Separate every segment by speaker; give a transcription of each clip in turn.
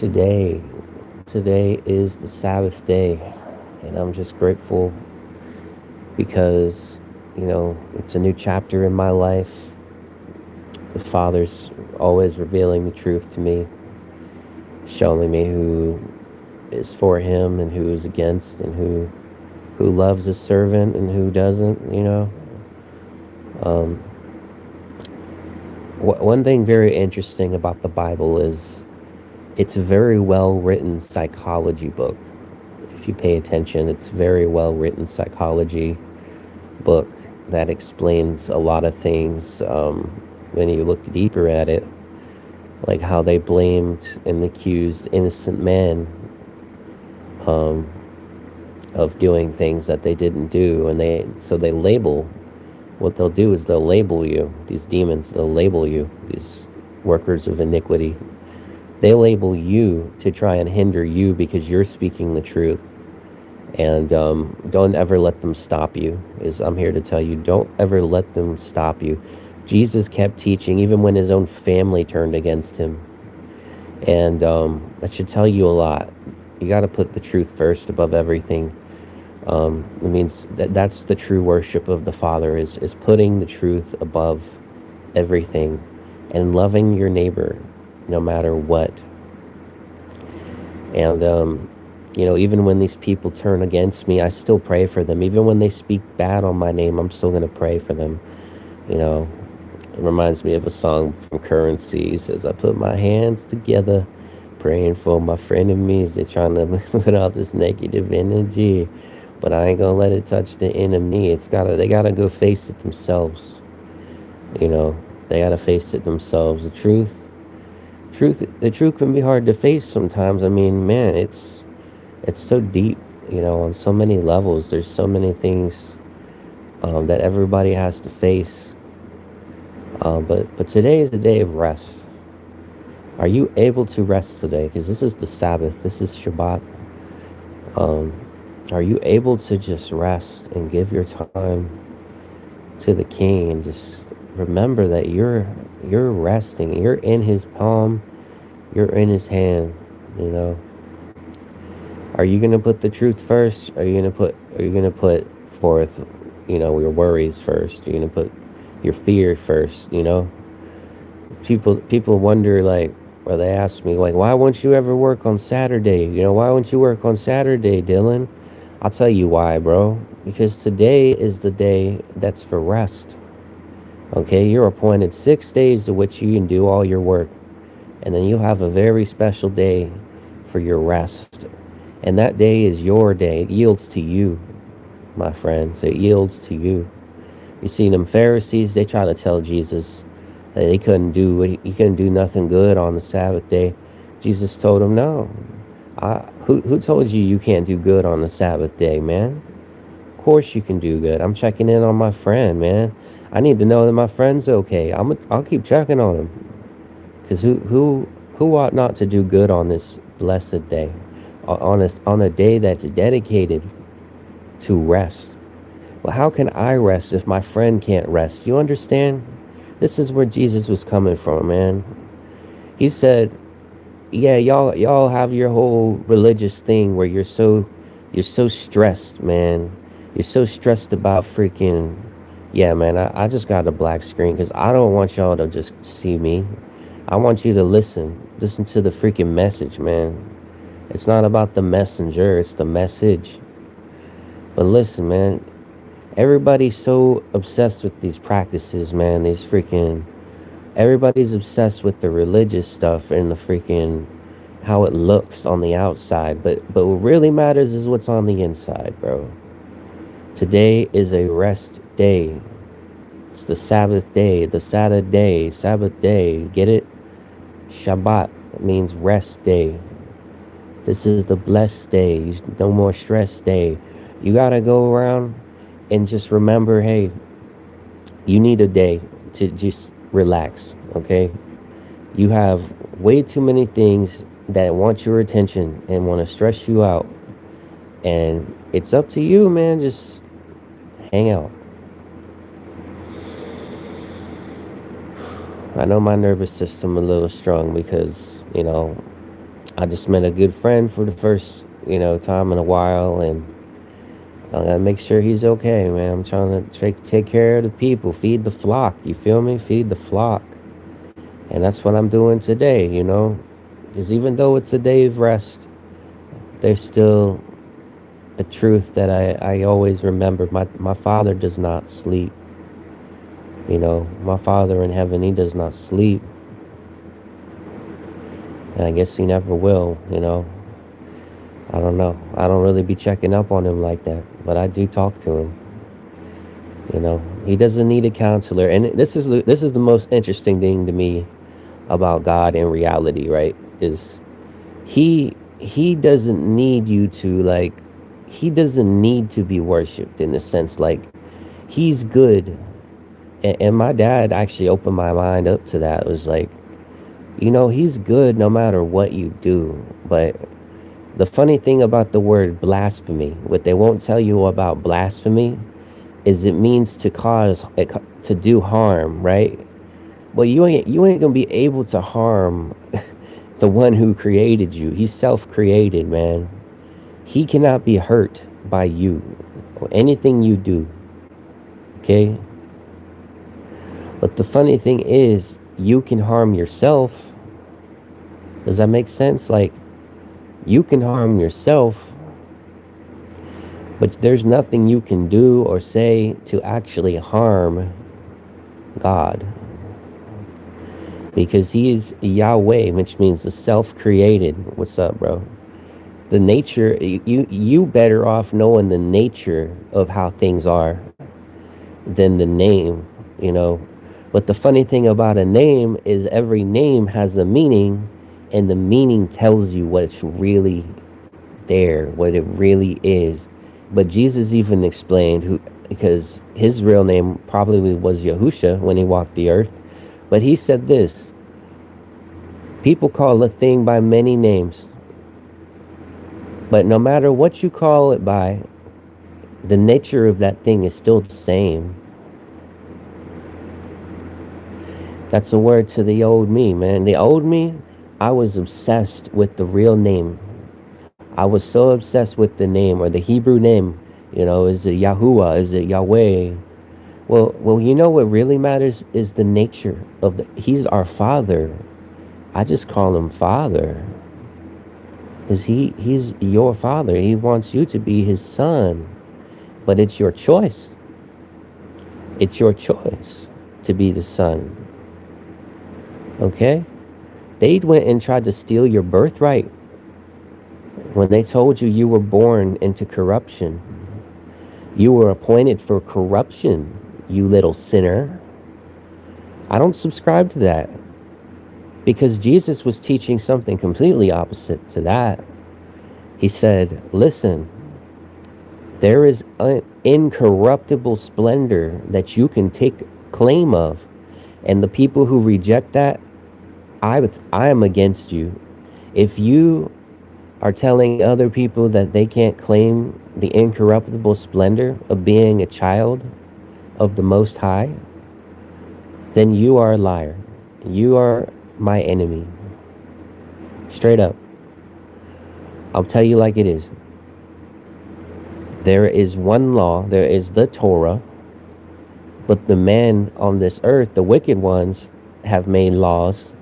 Speaker 1: Today, today is the Sabbath day, and I'm just grateful because, it's a new chapter in my life. The Father's always revealing the truth to me, showing me who is for Him and who is against, and who loves His servant and who doesn't. Um, One thing very interesting about the Bible is it's a very well written psychology book. If you pay attention, it's a very well written psychology book that explains a lot of things when you look deeper at it, like how they blamed and accused innocent men um, of doing things that they didn't do, and they label. What they'll do is they'll label you, these demons. They'll label you, these workers of iniquity. They label you to try and hinder you because you're speaking the truth. And don't ever let them stop you. I'm here to tell you, don't ever let them stop you. Jesus kept teaching even when his own family turned against him. And that should tell you a lot. You got to put the truth first above everything. It means that's the true worship of the Father, is putting the truth above everything and loving your neighbor no matter what. And even when these people turn against me, I still pray for them. Even when they speak bad on my name, I'm still going to pray for them. It reminds me of a song from Currency. It says, I put my hands together, praying for my frenemies. They're trying to put out this negative energy, but I ain't going to let it touch the enemy. They got to go face it themselves. They got to face it themselves. The truth can be hard to face sometimes. I mean, man, it's so deep, on so many levels. There's so many things that everybody has to face. But today is the day of rest. Are you able to rest today? Because this is the Sabbath. This is Shabbat. Are you able to just rest and give your time to the King and just remember that you're resting. You're in His palm. You're in His hand. Are you gonna put the truth first? Are you gonna put forth, your worries first? You're gonna put your fear first? People wonder, like, or they ask me, like, why won't you ever work on Saturday? Why won't you work on Saturday, Dylan? I'll tell you why, bro. Because today is the day that's for rest. Okay, you're appointed 6 days to which you can do all your work, and then you have a very special day for your rest. And that day is your day. It yields to you, my friends. It yields to you. You see, them Pharisees, they try to tell Jesus that he couldn't do nothing good on the Sabbath day. Jesus told them, no. Who told you can't do good on the Sabbath day, man? Of course you can do good. I'm checking in on my friend, man. I need to know that my friend's okay. I'll keep checking on him. Because who ought not to do good on this blessed day? On a day that's dedicated to rest. Well, how can I rest if my friend can't rest? You understand? This is where Jesus was coming from, man. He said, yeah, y'all have your whole religious thing where you're so stressed, man. You're so stressed about freaking, yeah, man, I just got a black screen because I don't want y'all to just see me. I want you to listen to the freaking message, man. It's not about the messenger, it's the message. But listen, man, everybody's so obsessed with these practices, man. Everybody's obsessed with the religious stuff and the freaking, how it looks on the outside. But what really matters is what's on the inside, bro. Today is a rest day. It's the Sabbath day, Sabbath day. Get it? Shabbat, it means rest day. This is the blessed day. No more stress day. You gotta go around and just remember, hey, you need a day to just relax, okay? You have way too many things that want your attention and want to stress you out. And it's up to you, man. Just hang out. I know my nervous system a little strong because, I just met a good friend for the first, time in a while, and I gotta make sure he's okay, man. I'm trying to take care of the people, feed the flock. You feel me? Feed the flock. And that's what I'm doing today. Because even though it's a day of rest, there's still a truth that I always remember. My Father does not sleep. My Father in heaven, he does not sleep. And I guess he never will. I don't know. I don't really be checking up on him like that, but I do talk to him. He doesn't need a counselor. And this is the most interesting thing to me about God in reality, right? Is he doesn't need you to, like, he doesn't need to be worshipped, in the sense, like, he's good. And my dad actually opened my mind up to that. It was like, he's good no matter what you do. But the funny thing about the word blasphemy, what they won't tell you about blasphemy, is it means to do harm, right? Well, you ain't gonna be able to harm the one who created you. He's self-created, man. He cannot be hurt by you or anything you do. Okay? But the funny thing is, you can harm yourself. Does that make sense? Like, you can harm yourself, but there's nothing you can do or say to actually harm God. Because he is Yahweh, which means the self-created. What's up, bro? The nature, you better off knowing the nature of how things are than the name. But the funny thing about a name is every name has a meaning, and the meaning tells you what's really there, what it really is. But Jesus even explained because his real name probably was Yahusha when he walked the earth. But he said this: people call a thing by many names, but no matter what you call it by, the nature of that thing is still the same. That's a word to the old me, man. The old me, I was obsessed with the real name. I was so obsessed with the name, or the Hebrew name. Is it Yahuwah? Is it Yahweh? Well, what really matters is the nature of he's our Father. I just call him Father. Because he's your Father. He wants you to be his son. But it's your choice. It's your choice to be the son. Okay? They went and tried to steal your birthright when they told you were born into corruption. You were appointed for corruption, you little sinner. I don't subscribe to that, because Jesus was teaching something completely opposite to that. He said, listen, there is an incorruptible splendor that you can take claim of. And the people who reject that, I am against you. If you are telling other people that they can't claim the incorruptible splendor of being a child of the Most High, then you are a liar. You are my enemy. Straight up. I'll tell you like it is. There is one law, there is the Torah, but the men on this earth, the wicked ones, have made laws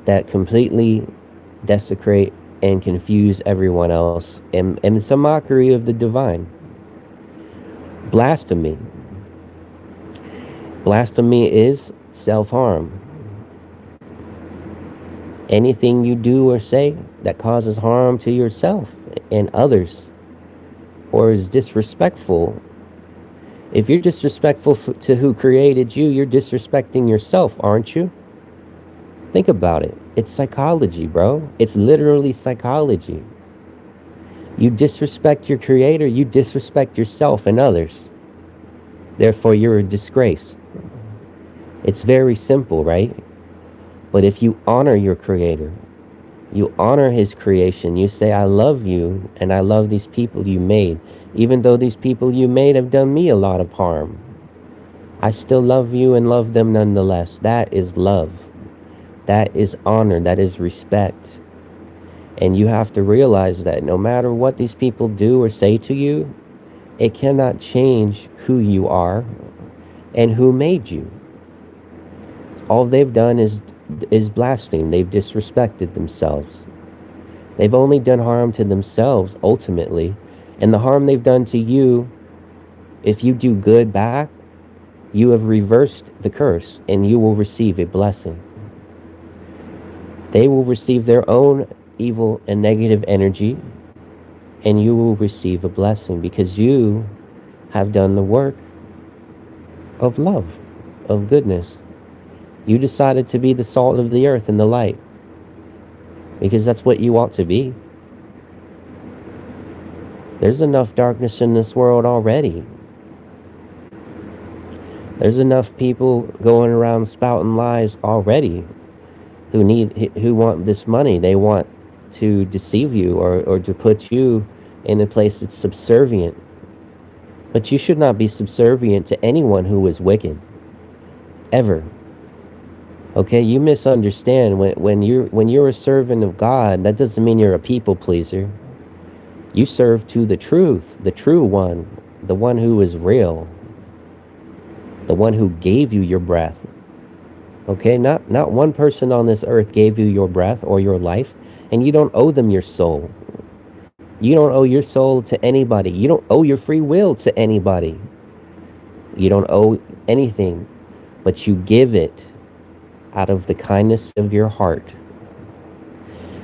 Speaker 1: that completely desecrate and confuse everyone else, and it's a mockery of the divine. Blasphemy. Blasphemy is self-harm. Anything you do or say that causes harm to yourself and others, or is disrespectful. If you're disrespectful to who created you, you're disrespecting yourself, aren't you? Think about it. It's psychology, bro. It's literally psychology. You disrespect your creator, you disrespect yourself and others. Therefore, you're a disgrace. It's very simple, right? But if you honor your creator, you honor his creation, you say, I love you and I love these people you made, even though these people you made have done me a lot of harm. I still love you and love them nonetheless. That is love. That is honor. That is respect. And you have to realize that no matter what these people do or say to you, it cannot change who you are and who made you. All they've done is blaspheme. They've disrespected themselves. They've only done harm to themselves ultimately. And the harm they've done to you, if you do good back, you have reversed the curse and you will receive a blessing. They will receive their own evil and negative energy, and you will receive a blessing because you have done the work of love, of goodness. You decided to be the salt of the earth and the light because that's what you ought to be. There's enough darkness in this world already. There's enough people going around spouting lies already who want this money. They want to deceive you or to put you in a place that's subservient. But you should not be subservient to anyone who is wicked. Ever. Okay, you misunderstand. When you're a servant of God, that doesn't mean you're a people pleaser. You serve to the truth, the true one, the one who is real, the one who gave you your breath. Okay, not one person on this earth gave you your breath or your life, and you don't owe them your soul. You don't owe your soul to anybody. You don't owe your free will to anybody. You don't owe anything, but you give it out of the kindness of your heart.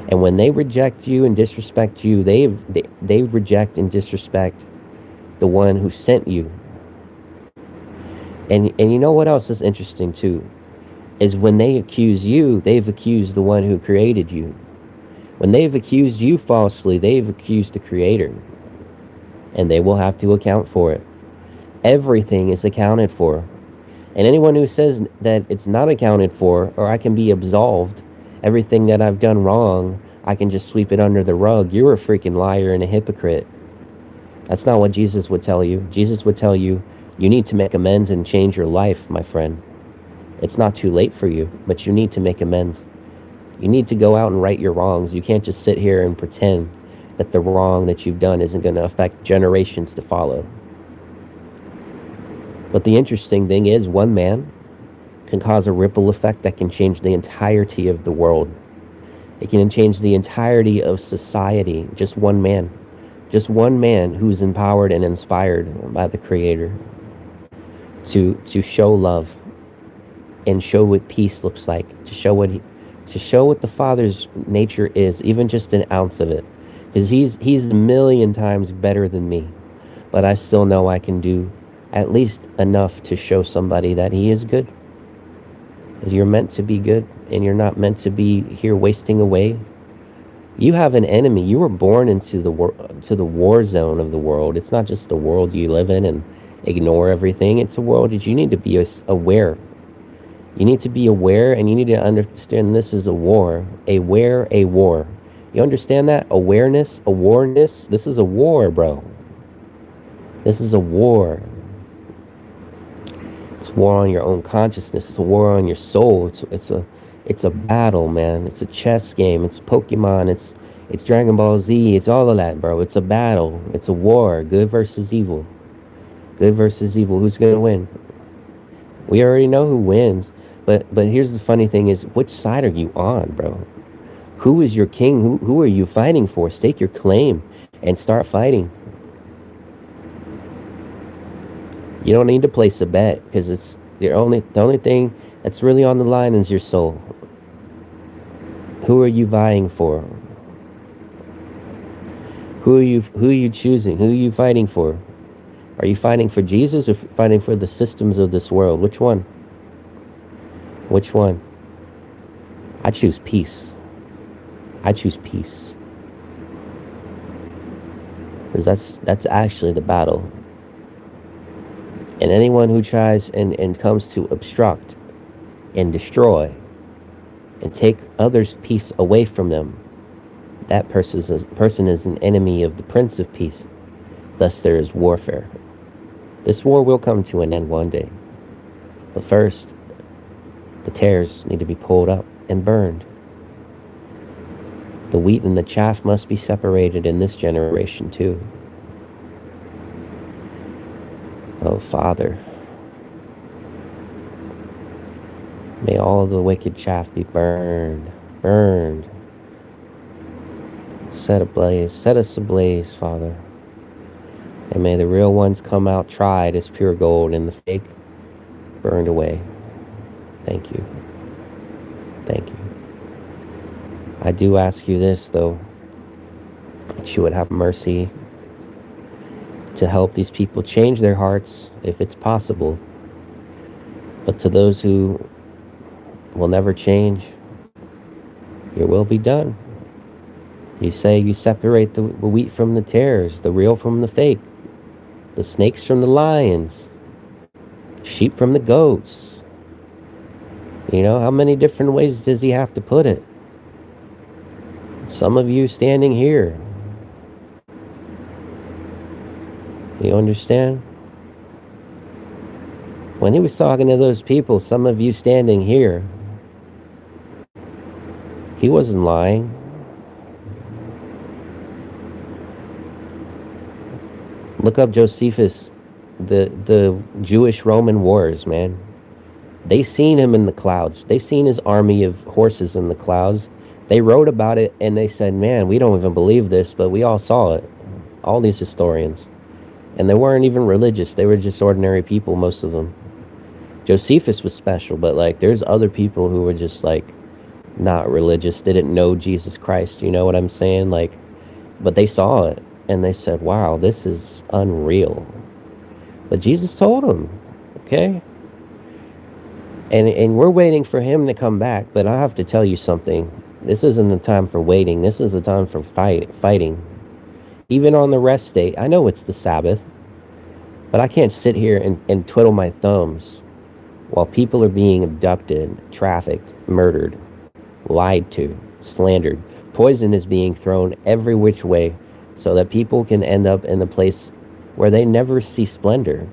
Speaker 1: And when they reject you and disrespect you, they reject and disrespect the one who sent you. And you know what else is interesting too? Is when they accuse you, they've accused the one who created you. When they've accused you falsely, they've accused the Creator. And they will have to account for it. Everything is accounted for. And anyone who says that it's not accounted for, or I can be absolved, everything that I've done wrong, I can just sweep it under the rug, you're a freaking liar and a hypocrite. That's not what Jesus would tell you. Jesus would tell you, you need to make amends and change your life, my friend. It's not too late for you, but you need to make amends. You need to go out and right your wrongs. You can't just sit here and pretend that the wrong that you've done isn't going to affect generations to follow. But the interesting thing is, one man can cause a ripple effect that can change the entirety of the world. It can change the entirety of society. Just one man. Just one man who's empowered and inspired by the Creator to show love and show what peace looks like, to show what the Father's nature is, even just an ounce of it. Because he's a million times better than me. But I still know I can do at least enough to show somebody that he is good. You're meant to be good, and you're not meant to be here wasting away. You have an enemy. You were born into the war zone of the world. It's not just the world you live in and ignore everything. It's a world that you need to be aware. You need to be aware, and you need to understand this is a war. A war. You understand that? Awareness, a warness. This is a war, bro. This is a war. It's a war on your own consciousness. It's a war on your soul. It's a battle, man. It's a chess game. It's Pokemon. It's Dragon Ball Z. It's all of that, bro. It's a battle. It's a war. Good versus evil. Good versus evil. Who's gonna win? We already know who wins. But here's the funny thing is, which side are you on, bro? Who is your king? Who are you fighting for? Stake your claim and start fighting. You don't need to place a bet, because it's the only thing that's really on the line is your soul. Who are you vying for? Who are you choosing? Who are you fighting for? Are you fighting for Jesus or fighting for the systems of this world? Which one? Which one? I choose peace. I choose peace. Because that's actually the battle. And anyone who tries and comes to obstruct and destroy and take others' peace away from them, that person is an enemy of the Prince of Peace. Thus there is warfare. This war will come to an end one day. But first, the tares need to be pulled up and burned. The wheat and the chaff must be separated in this generation too. Oh, Father, may all of the wicked chaff be burned, burned, set ablaze, set us ablaze, Father. And may the real ones come out tried as pure gold and the fake burned away. Thank you. Thank you. I do ask you this, though, that you would have mercy to help these people change their hearts if it's possible. But to those who will never change, your will be done. You say you separate the wheat from the tares, the real from the fake, the snakes from the lions, sheep from the goats. You know, how many different ways does he have to put it? Some of you standing here, you understand? When he was talking to those people, some of you standing here, he wasn't lying. Look up Josephus, the Jewish Roman wars, man. They seen him in the clouds. They seen his army of horses in the clouds. They wrote about it and they said, man, we don't even believe this, but we all saw it. All these historians. And they weren't even religious. They were just ordinary people, most of them. Josephus was special, but like there's other people who were just like not religious, didn't know Jesus Christ, you know what I'm saying? Like, but they saw it and they said, wow, this is unreal. But Jesus told them, okay? And we're waiting for him to come back, but I have to tell you something. This isn't the time for waiting. This is the time for fighting. Even on the rest day, I know it's the Sabbath, but I can't sit here and twiddle my thumbs while people are being abducted, trafficked, murdered, lied to, slandered. Poison is being thrown every which way so that people can end up in a place where they never see splendor.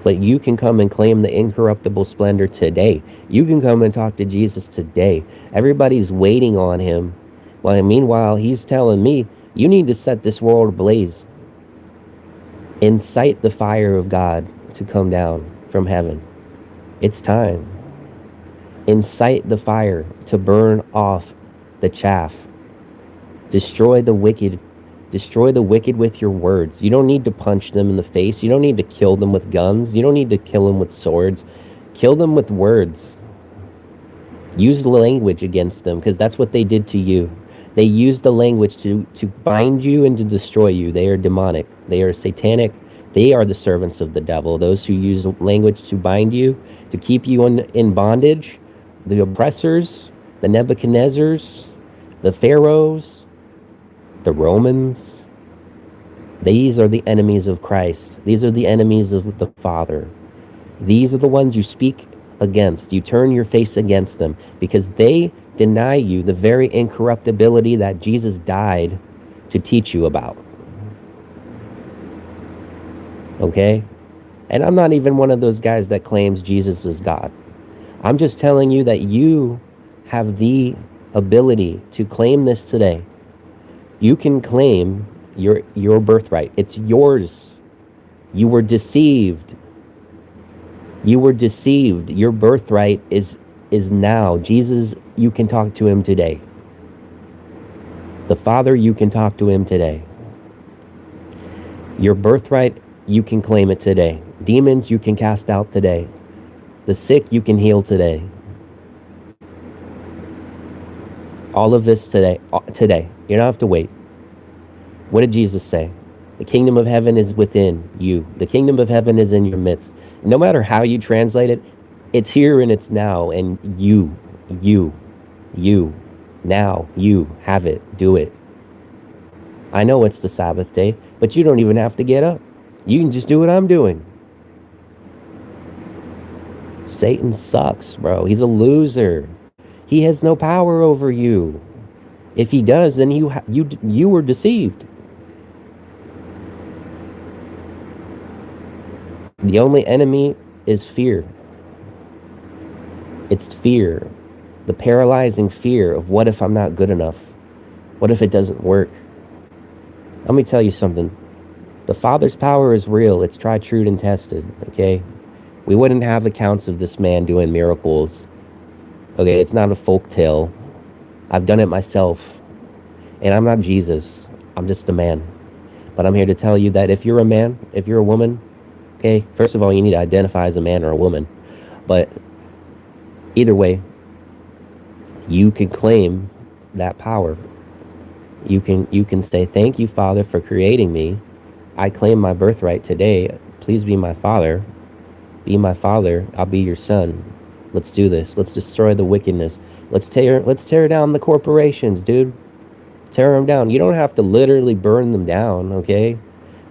Speaker 1: But you can come and claim the incorruptible splendor today. You can come and talk to Jesus today. Everybody's waiting on him. Well, meanwhile, he's telling me, you need to set this world ablaze. Incite the fire of God to come down from heaven. It's time. Incite the fire to burn off the chaff. Destroy the wicked. Destroy the wicked with your words. You don't need to punch them in the face. You don't need to kill them with guns. You don't need to kill them with swords. Kill them with words. Use the language against them, because that's what they did to you. They used the language to bind you and to destroy you. They are demonic. They are satanic. They are the servants of the devil. Those who use language to bind you, to keep you in bondage. The oppressors, the Nebuchadnezzars, the Pharaohs, the Romans. These are the enemies of Christ. These are the enemies of the Father. These are the ones you speak against. You turn your face against them because they deny you the very incorruptibility that Jesus died to teach you about. Okay? And I'm not even one of those guys that claims Jesus is God. I'm just telling you that you have the ability to claim this today. You can claim your birthright. It's yours. You were deceived. You were deceived. Your birthright is now. Jesus, you can talk to him today. The Father, you can talk to him today. Your birthright, you can claim it today. Demons, you can cast out today. The sick, you can heal today. All of this today. You don't have to wait. What did Jesus say? The kingdom of heaven is within you. The kingdom of heaven is in your midst. No matter how you translate it, it's here and it's now. And you, now, you have it. Do it. I know it's the Sabbath day, but you don't even have to get up. You can just do what I'm doing. Satan sucks, bro. He's a loser. He has no power over you. If he does, then you were deceived. The only enemy is fear. It's fear. The paralyzing fear of what if I'm not good enough? What if it doesn't work? Let me tell you something. The Father's power is real. It's tried, true, and tested. Okay? We wouldn't have accounts of this man doing miracles. Okay? It's not a folk tale. I've done it myself. And I'm not Jesus. I'm just a man. But I'm here to tell you that if you're a man, if you're a woman, okay, first of all, you need to identify as a man or a woman. But either way, you can claim that power. You can say, thank you, Father, for creating me. I claim my birthright today. Please be my father. Be my father. I'll be your son. Let's do this. Let's destroy the wickedness. Let's tear down the corporations, dude. Tear them down. You don't have to literally burn them down, okay?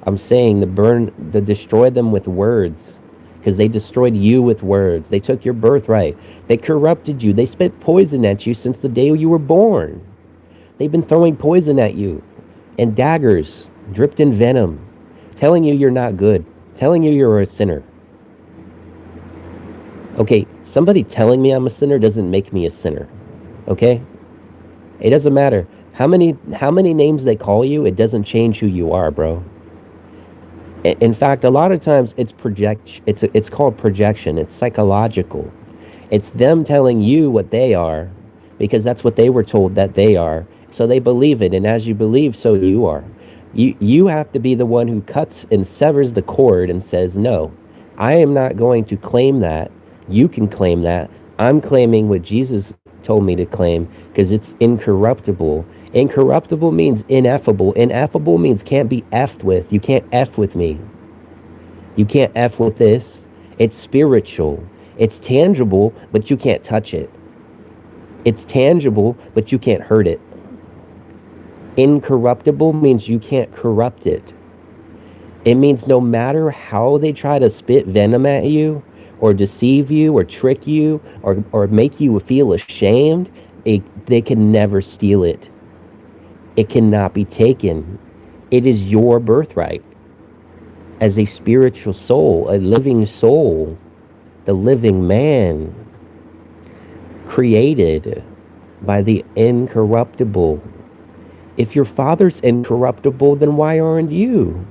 Speaker 1: I'm saying to destroy them with words, because they destroyed you with words. They took your birthright. They corrupted you. They spit poison at you since the day you were born. They've been throwing poison at you and daggers dripped in venom, telling you you're not good, telling you you're a sinner. Okay, somebody telling me I'm a sinner doesn't make me a sinner, okay? It doesn't matter how many names they call you. It doesn't change who you are, bro. In fact, a lot of times it's called projection. It's psychological. It's them telling you what they are because that's what they were told that they are. So they believe it, and as you believe, so you are. You have to be the one who cuts and severs the cord and says, no, I am not going to claim that. You can claim that. I'm claiming what Jesus told me to claim because it's incorruptible. Incorruptible means ineffable. Ineffable means can't be effed with. You can't F with me. You can't F with this. It's spiritual. It's tangible, but you can't touch it. It's tangible, but you can't hurt it. Incorruptible means you can't corrupt it. It means no matter how they try to spit venom at you or deceive you or trick you or make you feel ashamed, they can never steal it. It cannot be taken. It is your birthright as a spiritual soul, a living soul, the living man, created by the incorruptible. If your Father's incorruptible, then why aren't you?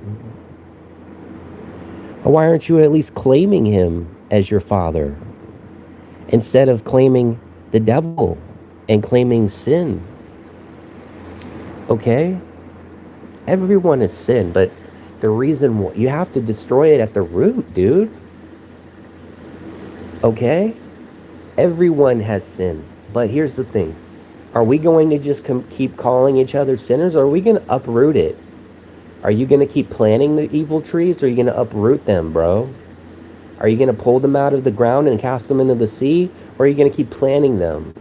Speaker 1: Or why aren't you at least claiming him as your Father instead of claiming the devil and claiming sin? Okay? Everyone is sin, but the reason you have to destroy it at the root, dude. Okay? Everyone has sin. But here's the thing. Are we going to just keep calling each other sinners, or are we going to uproot it? Are you going to keep planting the evil trees, or are you going to uproot them, bro? Are you going to pull them out of the ground and cast them into the sea, or are you going to keep planting them?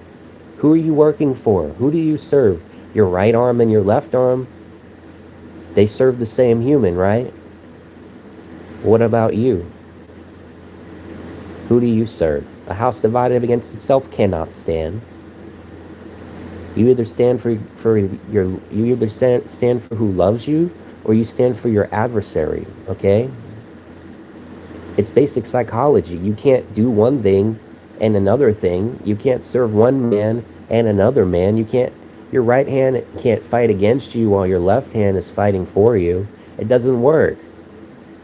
Speaker 1: Who are you working for? Who do you serve? Your right arm and your left arm, they serve the same human, right? What about you? Who do you serve? A house divided against itself cannot stand. You either stand for who loves you, or you stand for your adversary, okay? It's basic psychology. You can't do one thing and another thing. You can't serve one man and another man. Your right hand can't fight against you while your left hand is fighting for you. It doesn't work.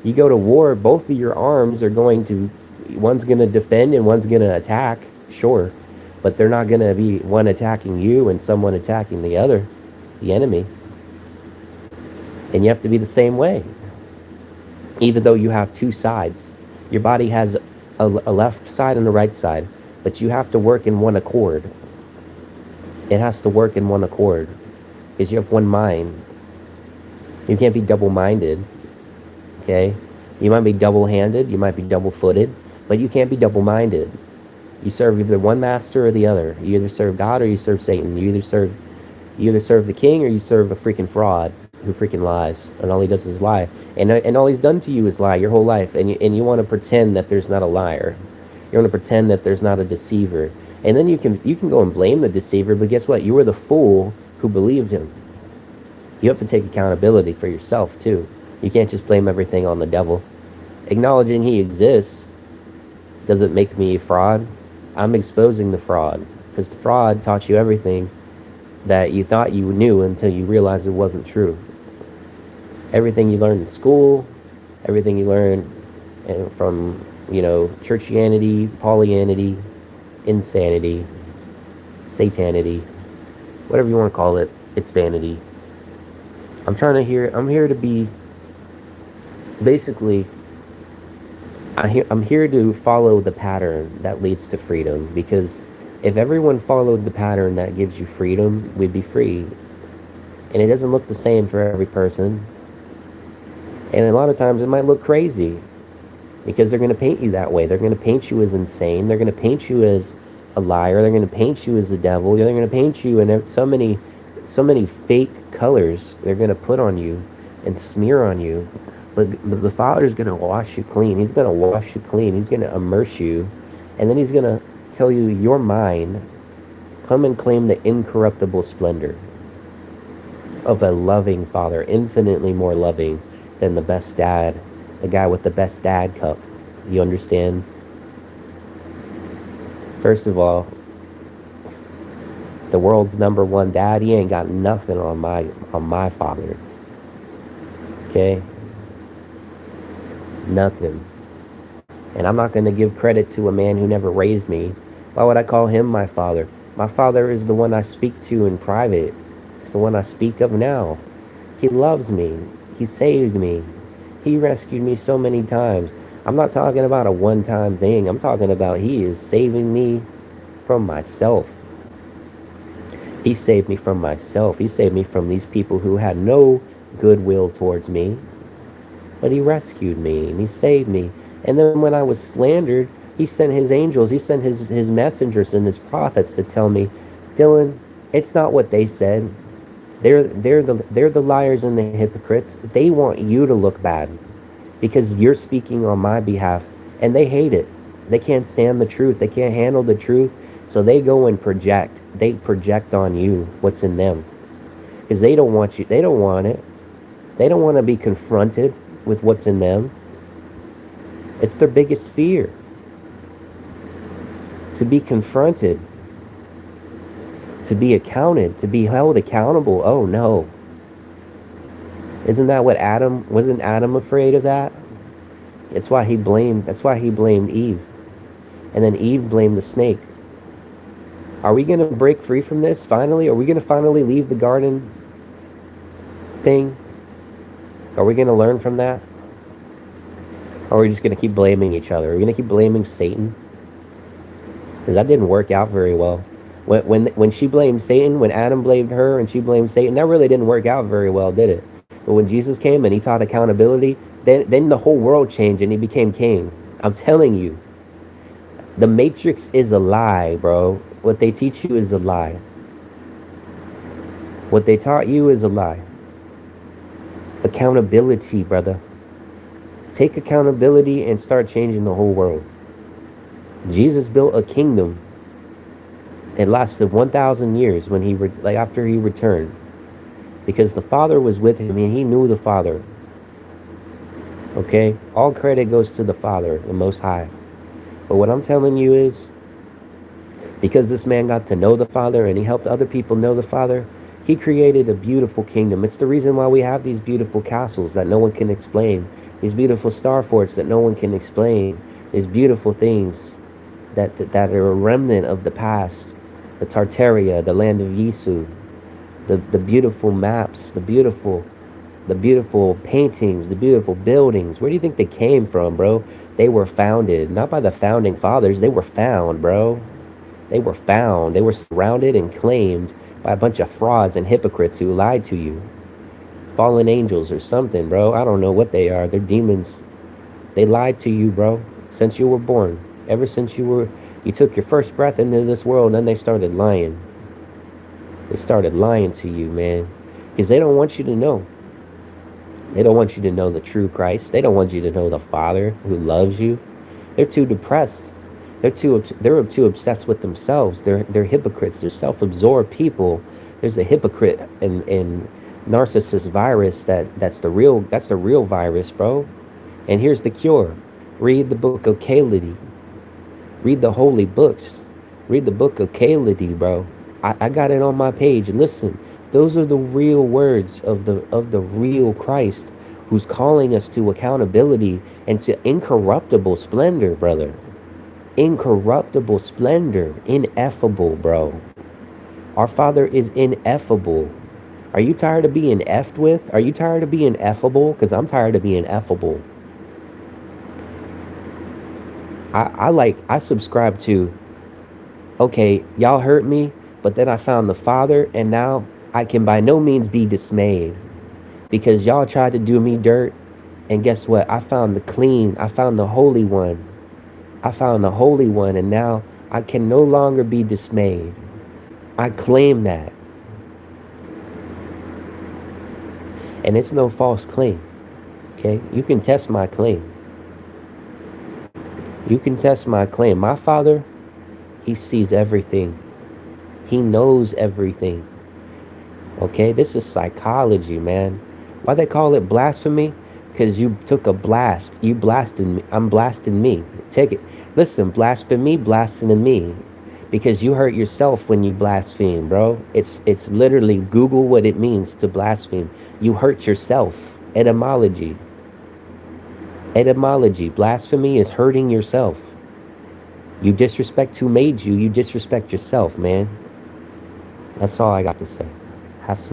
Speaker 1: You go to war, both of your arms are one's going to defend and one's going to attack, sure. But they're not going to be one attacking you and someone attacking the other, the enemy. And you have to be the same way. Even though you have two sides. Your body has a left side and a right side. But you have to work in one accord. It has to work in one accord. Because you have one mind. You can't be double-minded. Okay? You might be double-handed. You might be double-footed. But you can't be double-minded. You serve either one master or the other. You either serve God or you serve Satan. You either serve the king or you serve a freaking fraud who freaking lies, and all he does is lie, and all he's done to you is lie your whole life, and you want to pretend that there's not a liar. You want to pretend that there's not a deceiver, and then you can go and blame the deceiver, but guess what? You were the fool who believed him. You have to take accountability for yourself too. You can't just blame everything on the devil. Acknowledging he exists doesn't make me a fraud. I'm exposing the fraud. because the fraud taught you everything that you thought you knew until you realized it wasn't true. Everything you learned in school, everything you learned from, churchianity, Paulianity, insanity, satanity, whatever you want to call it, it's vanity. I'm here to be, basically, I'm here to follow the pattern that leads to freedom, because if everyone followed the pattern that gives you freedom, we'd be free. And it doesn't look the same for every person. And a lot of times it might look crazy because they're going to paint you that way. They're going to paint you as insane. They're going to paint you as a liar. They're going to paint you as a devil. They're going to paint you in so many fake colors they're going to put on you and smear on you. But the Father's going to wash you clean. He's going to wash you clean. He's going to immerse you. And then he's going to tell you, you're mine. Come and claim the incorruptible splendor of a loving Father, infinitely more loving than the best dad, the guy with the best dad cup. You understand? First of all, the world's number one dad, he ain't got nothing on my father. Okay? Nothing. And I'm not going to give credit to a man who never raised me. Why would I call him my father? My father is the one I speak to in private. It's the one I speak of now. He loves me. He saved me. He rescued me so many times. I'm not talking about a one-time thing. I'm talking about he is saving me from myself. He saved me from myself. He saved me from these people who had no goodwill towards me. But he rescued me and he saved me. And then when I was slandered, he sent his angels, he sent his messengers and his prophets to tell me, Dylan, it's not what they said. They're the liars and the hypocrites. They want you to look bad because you're speaking on my behalf, and they hate it. They can't stand the truth. They can't handle the truth, so they go and project. They project on you what's in them because they don't want you. They don't want it. They don't want to be confronted with what's in them. It's their biggest fear, to be confronted, to be accounted, to be held accountable. Oh no. Isn't that what wasn't Adam afraid of that? That's why he blamed Eve. And then Eve blamed the snake. Are we going to break free from this finally? Are we going to finally leave the garden thing? Are we going to learn from that? Or are we just going to keep blaming each other? Are we going to keep blaming Satan? Because that didn't work out very well. When she blamed Satan, when Adam blamed her and she blamed Satan, that really didn't work out very well, did it? But when Jesus came and he taught accountability, then the whole world changed and he became king. I'm telling you, the Matrix is a lie, bro. What they teach you is a lie. What they taught you is a lie. Accountability, brother. Take accountability and start changing the whole world. Jesus built a kingdom. It lasted 1,000 years when after he returned, because the Father was with him and he knew the Father. Okay, all credit goes to the Father, the Most High. But what I'm telling you is, because this man got to know the Father and he helped other people know the Father, he created a beautiful kingdom. It's the reason why we have these beautiful castles that no one can explain, these beautiful star forts that no one can explain, these beautiful things that are a remnant of the past. The Tartaria, the land of Yisu, the beautiful maps, the beautiful paintings, the beautiful buildings. Where do you think they came from, bro? They were founded, not by the founding fathers. They were found, bro. They were found. They were surrounded and claimed by a bunch of frauds and hypocrites who lied to you. Fallen angels or something, bro. I don't know what they are. They're demons. They lied to you, bro, since you were born. Ever since you took your first breath into this world, and then they started lying. They started lying to you, man, because they don't want you to know. They don't want you to know the true Christ. They don't want you to know the Father who loves you. They're too depressed. They're too obsessed with themselves. They're hypocrites. They're self-absorbed people. There's a hypocrite and narcissist virus that's the real virus, bro. And here's the cure. Read the book of Caleb. Read the holy books. Read the book of Kaledi, bro. I got it on my page. Listen, those are the real words of the real Christ who's calling us to accountability and to incorruptible splendor, brother. Incorruptible splendor. Ineffable, bro. Our Father is ineffable. Are you tired of being effed with? Are you tired of being effable? Because I'm tired of being effable. I subscribe to, okay, y'all hurt me, but then I found the Father, and now I can by no means be dismayed because y'all tried to do me dirt. And guess what? I found the clean, I found the Holy One. I found the Holy One, and now I can no longer be dismayed. I claim that. And it's no false claim. Okay? You can test my claim. You can test my claim. My Father, He sees everything. He knows everything. Okay? This is psychology, man. Why they call it blasphemy? Because you took a blast. You blasted me. I'm blasting me. Take it. Listen, blasphemy, blasting me. Because you hurt yourself when you blaspheme, bro. It's literally Google what it means to blaspheme. You hurt yourself. Etymology. Etymology. Blasphemy is hurting yourself. You disrespect who made you. You disrespect yourself, man. That's all I got to say. Have some